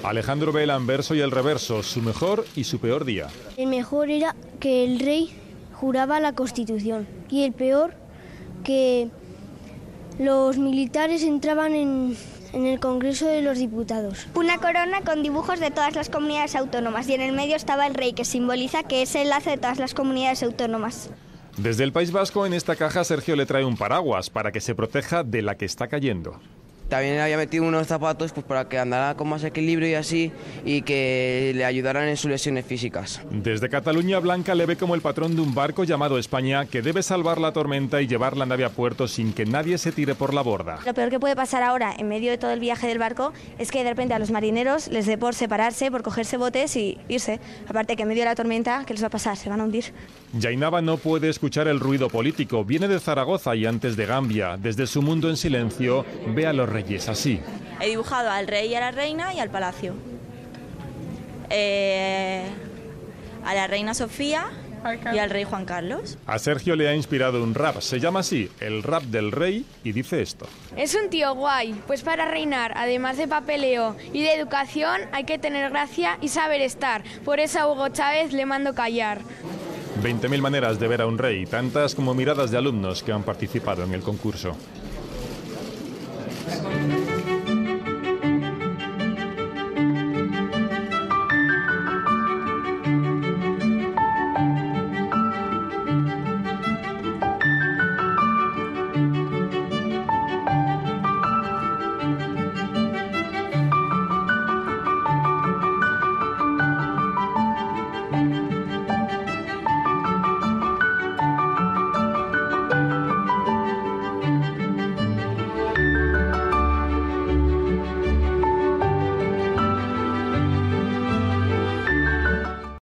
Alejandro ve el anverso y el reverso, su mejor y su peor día. El mejor era que el rey juraba la Constitución y el peor que los militares entraban en el Congreso de los Diputados. Una corona con dibujos de todas las comunidades autónomas y en el medio estaba el rey, que simboliza que es el lazo de todas las comunidades autónomas. Desde el País Vasco, en esta caja, Sergio le trae un paraguas para que se proteja de la que está cayendo. También le había metido unos zapatos para que andara con más equilibrio y así, y que le ayudaran en sus lesiones físicas. Desde Cataluña, Blanca le ve como el patrón de un barco llamado España que debe salvar la tormenta y llevar la nave a puerto sin que nadie se tire por la borda. Lo peor que puede pasar ahora, en medio de todo el viaje del barco, es que de repente a los marineros les dé por separarse, por cogerse botes y irse. Aparte que en medio de la tormenta, ¿qué les va a pasar? Se van a hundir. Yainaba no puede escuchar el ruido político. Viene de Zaragoza y antes de Gambia. Desde su mundo en silencio, ve a los reyes así. He dibujado al rey y a la reina y al palacio. A la reina Sofía y al rey Juan Carlos. A Sergio le ha inspirado un rap. Se llama así, el rap del rey, y dice esto. Es un tío guay, pues para reinar, además de papeleo y de educación, hay que tener gracia y saber estar. Por eso a Hugo Chávez le mando callar. 20.000 maneras de ver a un rey, tantas como miradas de alumnos que han participado en el concurso.